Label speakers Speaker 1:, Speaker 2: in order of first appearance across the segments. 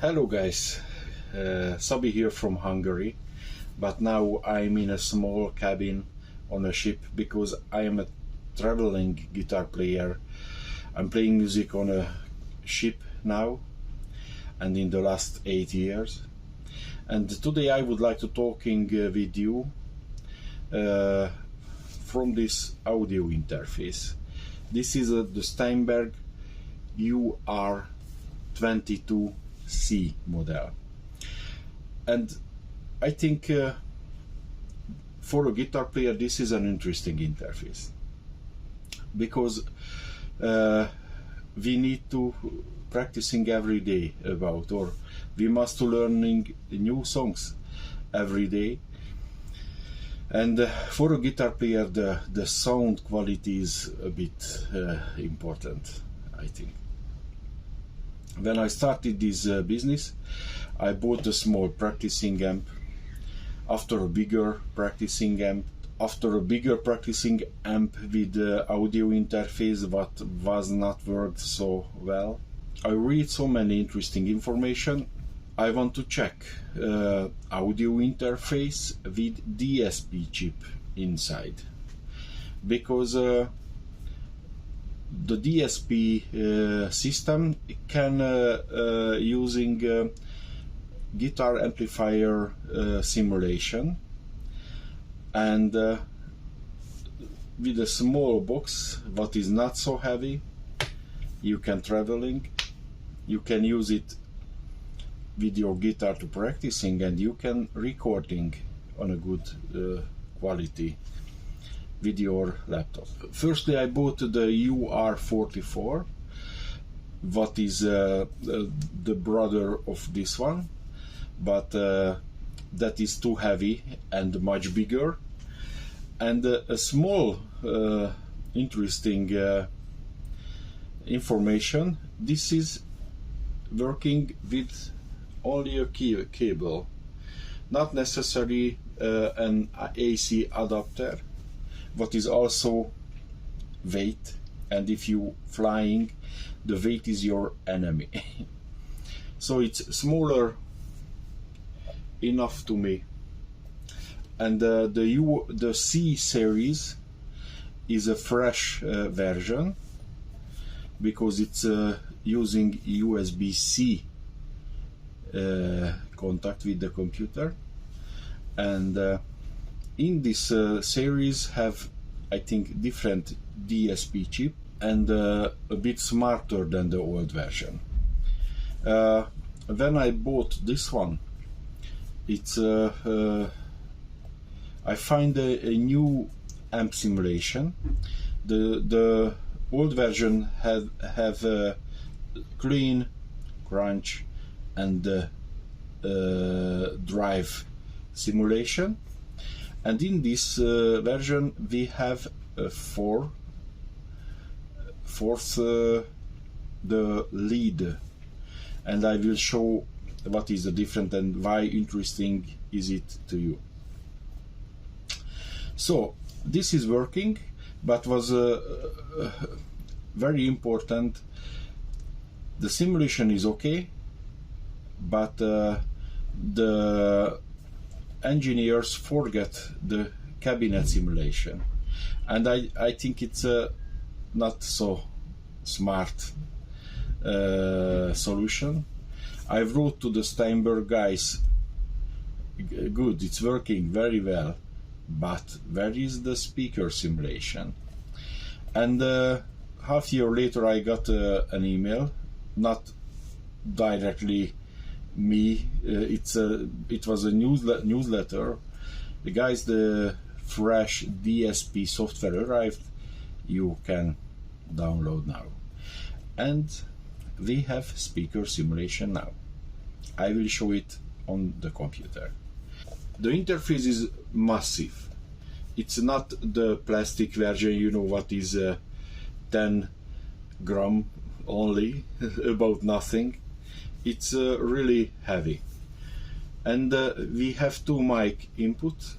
Speaker 1: Hello guys, Sabi here from Hungary, but now I'm in a small cabin on a ship because I am a traveling guitar player. I'm playing music on a ship now and in the last 8 years. And today I would like to talking with you from this audio interface. This is the Steinberg UR22C model, and I think for a guitar player this is an interesting interface because we need to practicing every day about, or we must learning new songs every day, and for a guitar player the sound quality is a bit important, I think. When I started this business, I bought a small practicing amp, after a bigger practicing amp, with audio interface that was not worked so well. I read so many interesting information. I want to check audio interface with DSP chip inside, because the DSP system can using guitar amplifier simulation, and with a small box what is not so heavy, you can traveling, you can use it with your guitar to practicing, and you can recording on a good quality with your laptop. Firstly, I bought the UR44, what is the brother of this one, but that is too heavy and much bigger. And a small interesting information, this is working with only a cable, not necessarily an AC adapter, what is also weight, and if you flying, the weight is your enemy. So it's smaller enough to me. And the C series is a fresh version because it's using USB-C contact with the computer, and in this series have, I think, different DSP chip, and a bit smarter than the old version. When I bought this one, it's I find a new amp simulation. The old version have clean, crunch, and drive simulation, and in this version we have fourth the lead, and I will show what is the difference and why interesting is it to you. So this is working, but was very important. The simulation is okay, but the engineers forget the cabinet simulation, and I think it's a not so smart solution. I wrote to the Steinberg guys, good, it's working very well, but where is the speaker simulation? And half year later I got an email, not directly me, it was a newsletter. The guys, the fresh DSP software arrived, you can download now, and we have speaker simulation now. I will show it on the computer. The interface is massive. It's not the plastic version, you know, what is 10 gram only, about nothing. It's really heavy, and we have two mic input,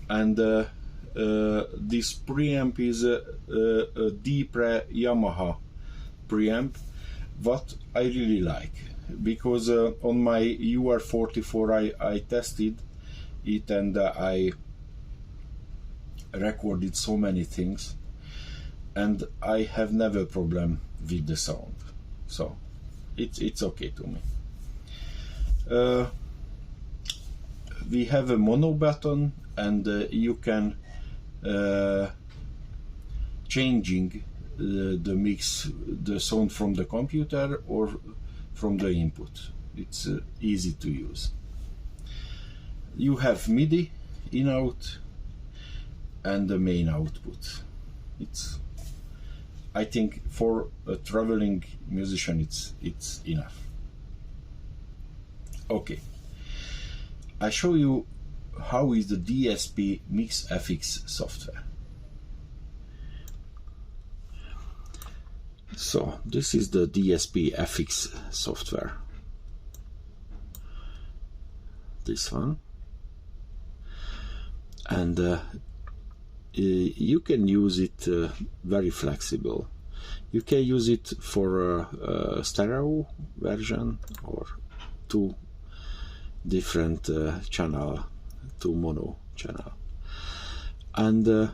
Speaker 1: and this preamp is a D-Pre Yamaha preamp, what I really like. because on my UR44 I tested it, and I recorded so many things, and I have never problem with the sound, so it's okay to me. We have a mono button, and you can changing the mix, the sound from the computer or from the input. It's easy to use. You have MIDI in out and the main output. It's, I think for a traveling musician it's enough. Okay, I show you how is the DSP Mix FX software. So this is the DSP FX software, this one, and you can use it very flexible. You can use it for a stereo version or two different channel, two mono channel, and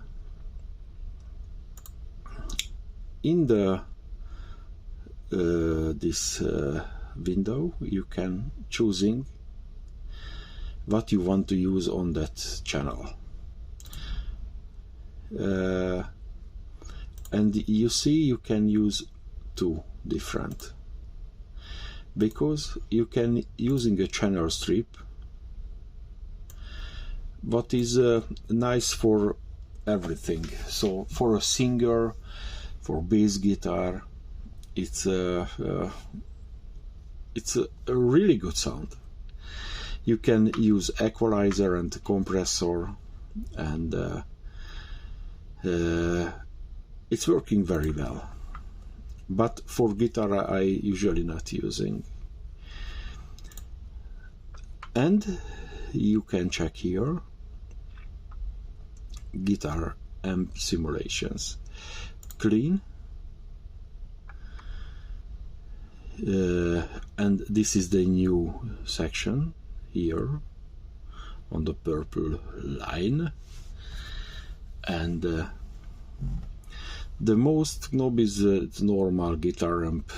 Speaker 1: in the this window you can choosing what you want to use on that channel, and you see you can use two different, because you can using a channel strip, what is nice for everything. So for a singer, for bass guitar, it's a really good sound. You can use equalizer and compressor, and it's working very well. But for guitar I usually not using. And you can check here guitar amp simulations, clean, and this is the new section here on the purple line, and the most knob is normal guitar amp.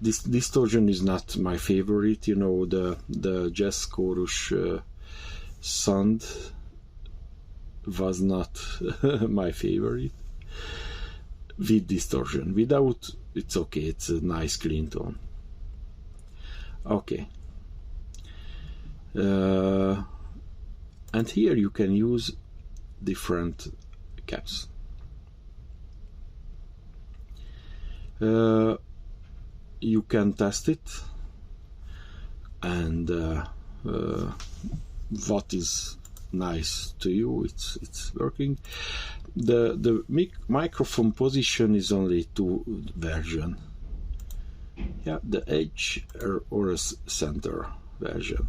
Speaker 1: This distortion is not my favorite, you know, the jazz chorus sound was not my favorite with distortion. Without, it's okay, it's a nice clean tone. Okay, and here you can use different caps. You can test it, and what is nice to you, it's working. The microphone position is only two version. Yeah, the edge or a center version.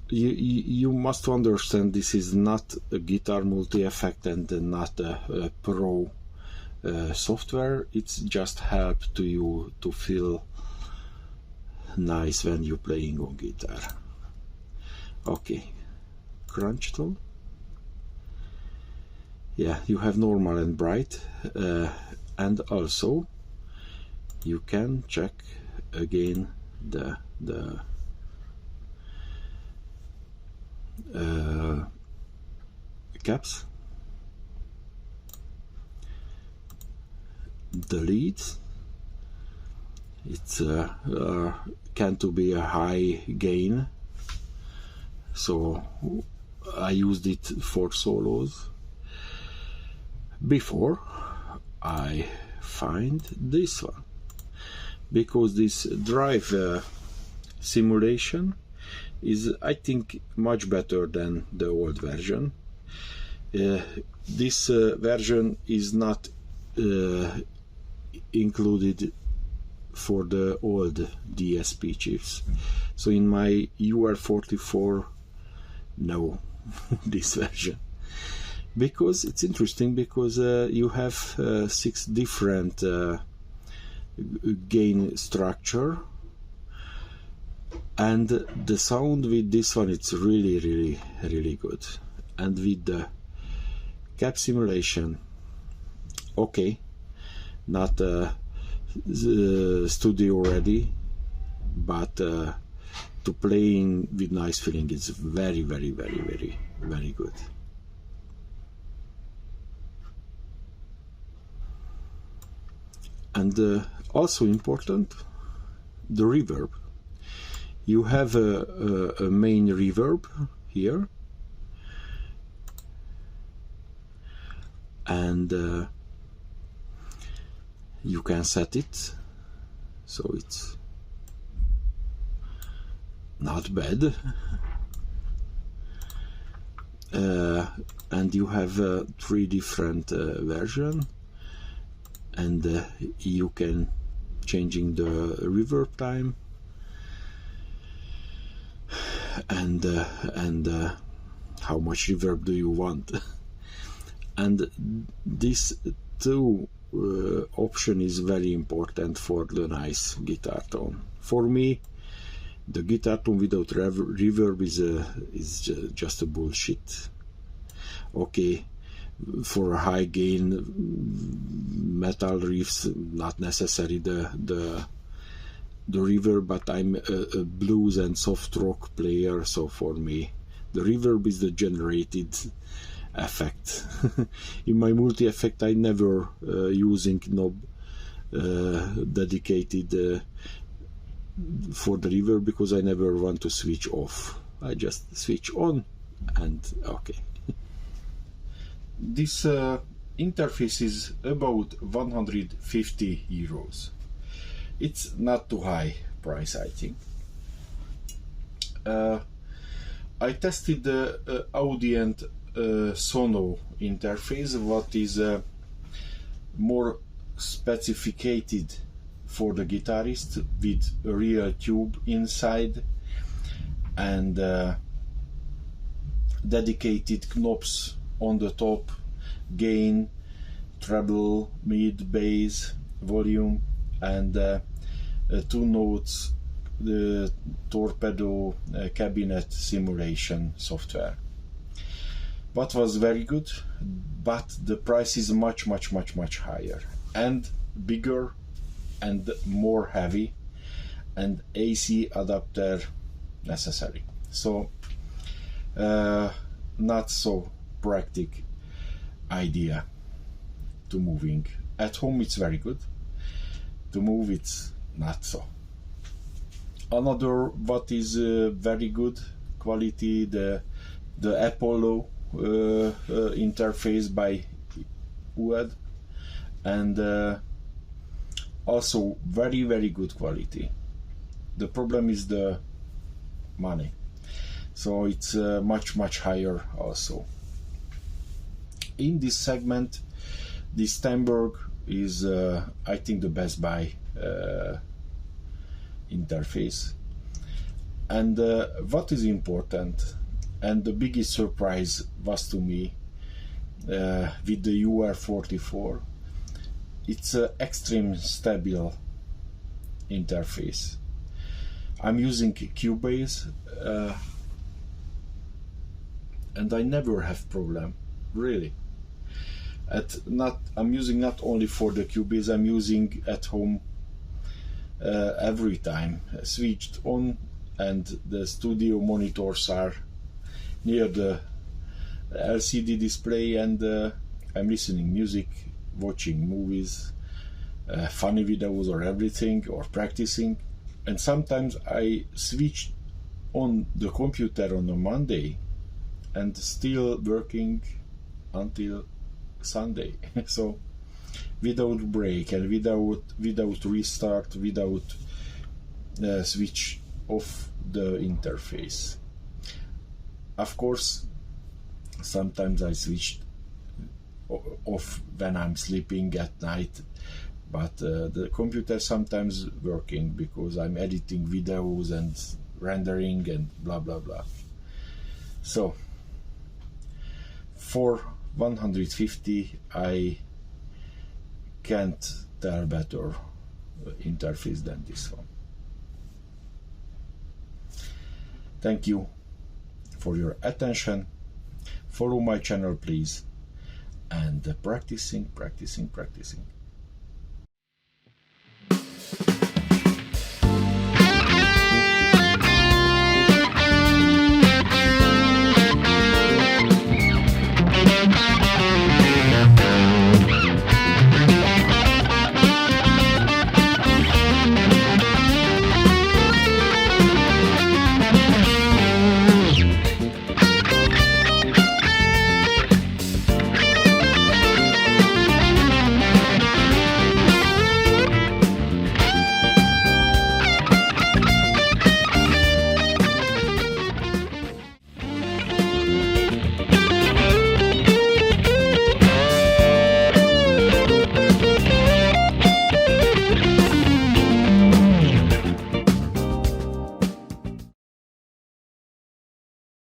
Speaker 1: You must understand this is not a guitar multi-effect and not a pro software. It's just help to you to feel nice when you're playing on guitar. Okay, crunch tone. Yeah, you have normal and bright, and also you can check again the caps, the leads. It's can to be a high gain, so I used it for solos. Before I find this one, because this drive simulation is, I think, much better than the old version. This version is not included for the old DSP chips. So in my UR44, no, this version. Because it's interesting, because you have 6 different gain structure, and the sound with this one, it's really good. And with the cap simulation, okay, not studio ready, but to playing with nice feeling, it's very good. And also important, the reverb. You have a main reverb here, and you can set it so it's not bad. And you have 3 different versions, and you can changing the reverb time and how much reverb do you want. And this 2 option is very important for the nice guitar tone. For me, the guitar tone without reverb is just a bullshit. Okay, for a high gain metal riffs, not necessary the reverb, but I'm a blues and soft rock player, so for me the reverb is the generated effect. In my multi-effect I never using knob dedicated for the reverb, because I never want to switch off. I just switch on and okay. This interface is about 150 euros. It's not too high price, I think. I tested the Audient Sono interface, what is more specified for the guitarist, with a real tube inside and dedicated knobs on the top, gain, treble, mid, bass, volume, and 2 notes, the torpedo cabinet simulation software. What was very good, but the price is much higher and bigger and more heavy, and AC adapter necessary. So not so practical idea to moving. At home it's very good, to move it's not so. Another what is very good quality, the Apollo interface by UR, and also very good quality. The problem is the money, so it's much higher also. In this segment, the Steinberg is I think the best buy interface. And what is important, and the biggest surprise was to me with the UR44, it's an extreme stable interface. I'm using Cubase and I never have problem, really. I'm using not only for the Cubase, I'm using at home every time switched on, and the studio monitors are near the LCD display, and I'm listening music, watching movies, funny videos or everything, or practicing. And sometimes I switch on the computer on a Monday and still working until Sunday. So without break and without restart, without switch off the interface. Of course, sometimes I switch off when I'm sleeping at night, but the computer sometimes working because I'm editing videos and rendering and blah blah blah. So for 150 I can't tell better interface than this one. Thank you for your attention. Follow my channel, please, and practicing.